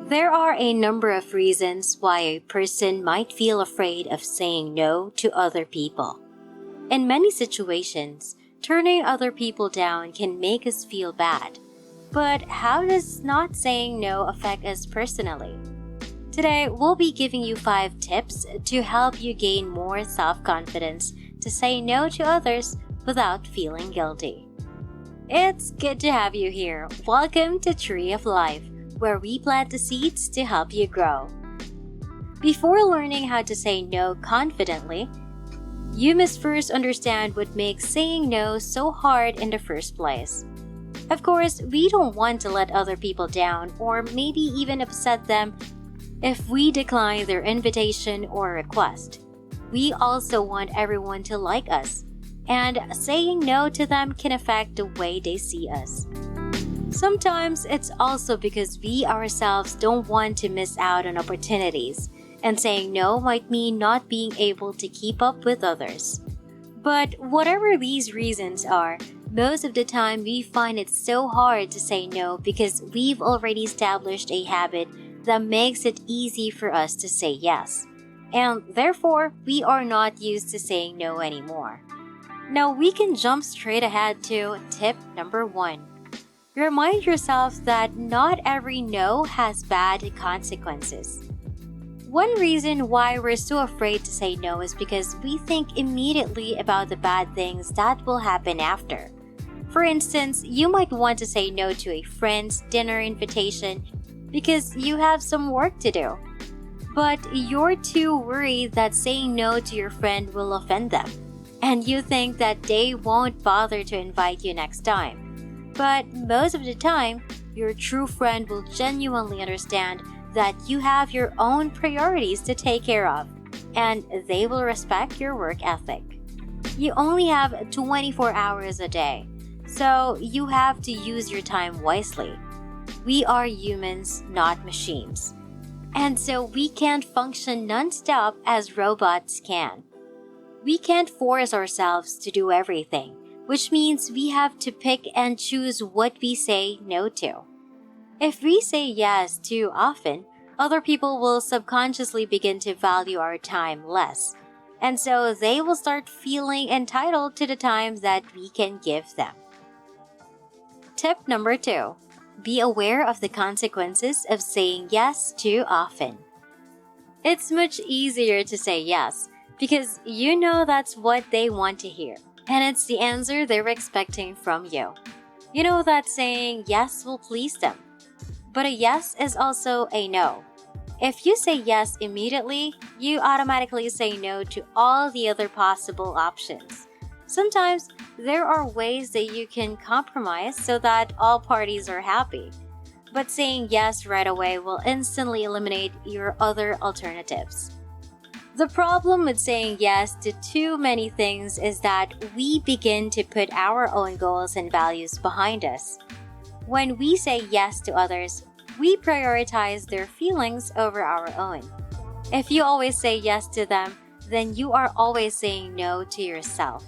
There are a number of reasons why a person might feel afraid of saying no to other people. In many situations, turning other people down can make us feel bad. But how does not saying no affect us personally? Today, we'll be giving you 5 tips to help you gain more self-confidence to say no to others without feeling guilty. It's good to have you here. Welcome to Tree of Life, where we plant the seeds to help you grow. Before learning how to say no confidently, you must first understand what makes saying no so hard in the first place. Of course, we don't want to let other people down or maybe even upset them if we decline their invitation or request. We also want everyone to like us, and saying no to them can affect the way they see us. Sometimes it's also because we ourselves don't want to miss out on opportunities, and saying no might mean not being able to keep up with others. But whatever these reasons are, most of the time we find it so hard to say no because we've already established a habit that makes it easy for us to say yes. And therefore, we are not used to saying no anymore. Now we can jump straight ahead to tip number 1. Remind yourself that not every no has bad consequences. One reason why we're so afraid to say no is because we think immediately about the bad things that will happen after. For instance, you might want to say no to a friend's dinner invitation because you have some work to do. But you're too worried that saying no to your friend will offend them, and you think that they won't bother to invite you next time. But most of the time, your true friend will genuinely understand that you have your own priorities to take care of, and they will respect your work ethic. You only have 24 hours a day, so you have to use your time wisely. We are humans, not machines. And so we can't function non-stop as robots can. We can't force ourselves to do everything, which means we have to pick and choose what we say no to. If we say yes too often, other people will subconsciously begin to value our time less. And so they will start feeling entitled to the time that we can give them. Tip number 2. Be aware of the consequences of saying yes too often. It's much easier to say yes because you know that's what they want to hear, and it's the answer they're expecting from you. You know that saying yes will please them. But a yes is also a no. If you say yes immediately, you automatically say no to all the other possible options. Sometimes, there are ways that you can compromise so that all parties are happy. But saying yes right away will instantly eliminate your other alternatives. The problem with saying yes to too many things is that we begin to put our own goals and values behind us. When we say yes to others, we prioritize their feelings over our own. If you always say yes to them, then you are always saying no to yourself.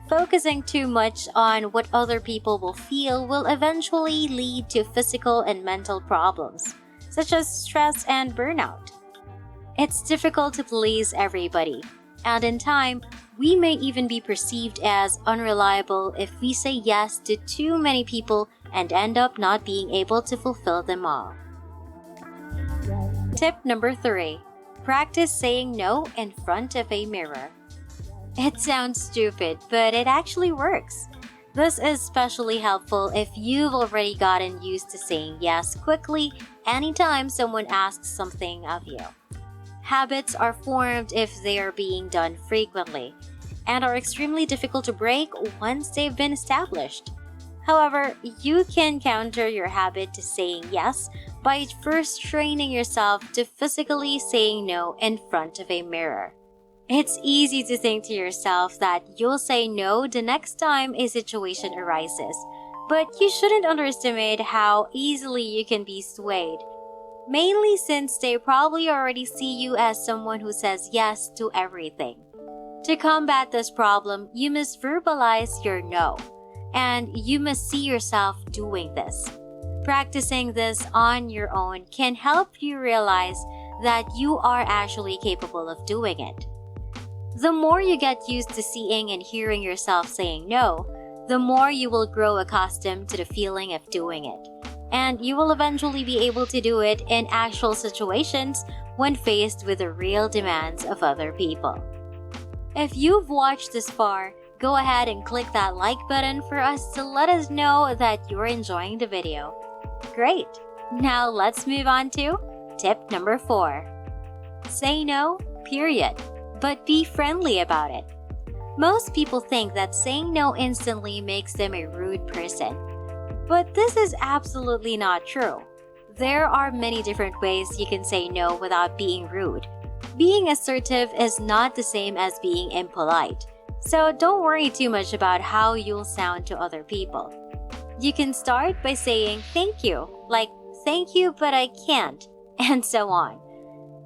Focusing too much on what other people will feel will eventually lead to physical and mental problems, such as stress and burnout. It's difficult to please everybody, and in time, we may even be perceived as unreliable if we say yes to too many people and end up not being able to fulfill them all. Tip number 3. Practice saying no in front of a mirror. It sounds stupid, but it actually works. This is especially helpful if you've already gotten used to saying yes quickly anytime someone asks something of you. Habits are formed if they are being done frequently, and are extremely difficult to break once they've been established. However, you can counter your habit to saying yes by first training yourself to physically saying no in front of a mirror. It's easy to think to yourself that you'll say no the next time a situation arises, but you shouldn't underestimate how easily you can be swayed. Mainly since they probably already see you as someone who says yes to everything. To combat this problem, you must verbalize your no, and you must see yourself doing this. Practicing this on your own can help you realize that you are actually capable of doing it. The more you get used to seeing and hearing yourself saying no, the more you will grow accustomed to the feeling of doing it. And you will eventually be able to do it in actual situations when faced with the real demands of other people. If you've watched this far, go ahead and click that like button for us to let us know that you're enjoying the video. Great! Now let's move on to tip number 4. Say no, period, but be friendly about it. Most people think that saying no instantly makes them a rude person. But this is absolutely not true. There are many different ways you can say no without being rude. Being assertive is not the same as being impolite, so don't worry too much about how you'll sound to other people. You can start by saying thank you, like thank you but I can't, and so on.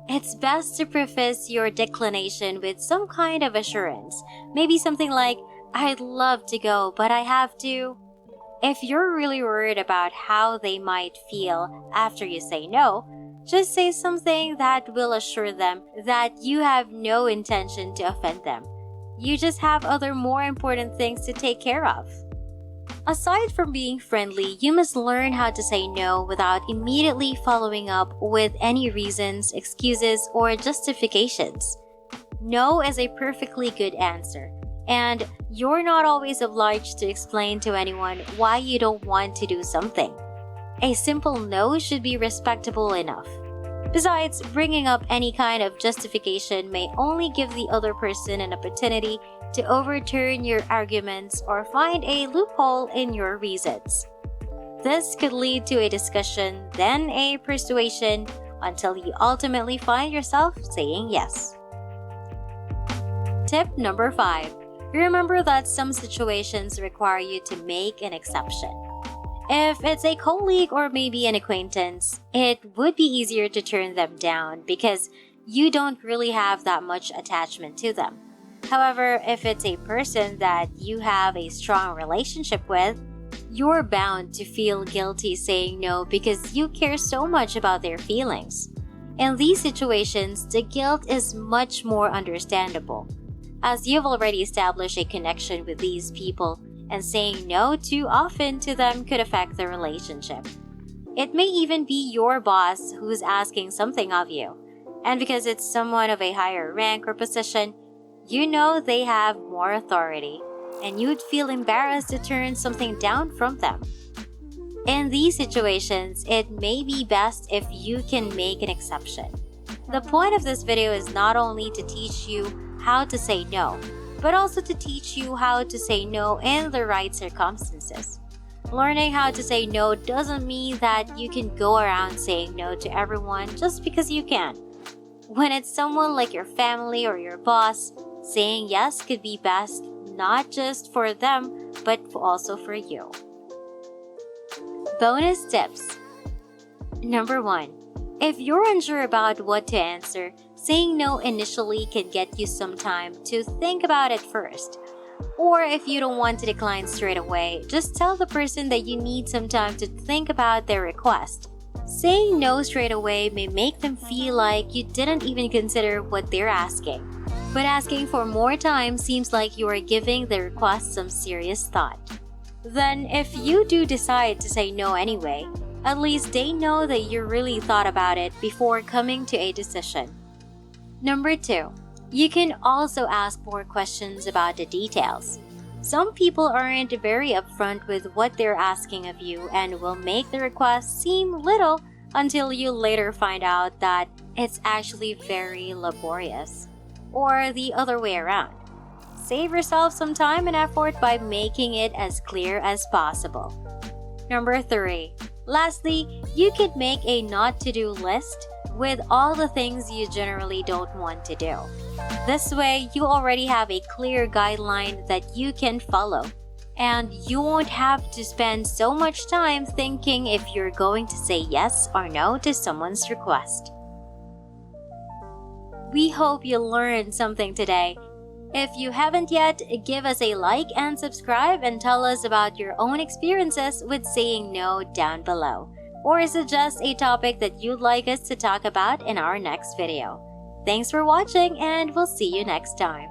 It's best to preface your declination with some kind of assurance, maybe something like, I'd love to go but I have to. If you're really worried about how they might feel after you say no, just say something that will assure them that you have no intention to offend them. You just have other more important things to take care of. Aside from being friendly, you must learn how to say no without immediately following up with any reasons, excuses, or justifications. No is a perfectly good answer, and you're not always obliged to explain to anyone why you don't want to do something. A simple no should be respectable enough. Besides, bringing up any kind of justification may only give the other person an opportunity to overturn your arguments or find a loophole in your reasons. This could lead to a discussion, then a persuasion, until you ultimately find yourself saying yes. Tip number 5. Remember that some situations require you to make an exception. If it's a colleague or maybe an acquaintance, it would be easier to turn them down because you don't really have that much attachment to them. However, if it's a person that you have a strong relationship with, you're bound to feel guilty saying no because you care so much about their feelings. In these situations, the guilt is much more understandable, as you've already established a connection with these people, and saying no too often to them could affect the relationship. It may even be your boss who's asking something of you, and because it's someone of a higher rank or position, you know they have more authority, and you'd feel embarrassed to turn something down from them. In these situations, it may be best if you can make an exception. The point of this video is not only to teach you how to say no, but also to teach you how to say no in the right circumstances. Learning how to say no doesn't mean that you can go around saying no to everyone just because you can. When it's someone like your family or your boss, saying yes could be best not just for them, but also for you. Bonus tips. Number 1. If you're unsure about what to answer, saying no initially can get you some time to think about it first. Or if you don't want to decline straight away, just tell the person that you need some time to think about their request. Saying no straight away may make them feel like you didn't even consider what they're asking. But asking for more time seems like you are giving the request some serious thought. Then, if you do decide to say no anyway, at least they know that you really thought about it before coming to a decision. Number 2. You can also ask more questions about the details. Some people aren't very upfront with what they're asking of you and will make the request seem little until you later find out that it's actually very laborious. Or the other way around. Save yourself some time and effort by making it as clear as possible. Number 3. Lastly, you could make a not-to-do list with all the things you generally don't want to do. This way, you already have a clear guideline that you can follow, and you won't have to spend so much time thinking if you're going to say yes or no to someone's request. We hope you learned something today. If you haven't yet, give us a like and subscribe and tell us about your own experiences with saying no down below. Or suggest a topic that you'd like us to talk about in our next video. Thanks for watching and we'll see you next time.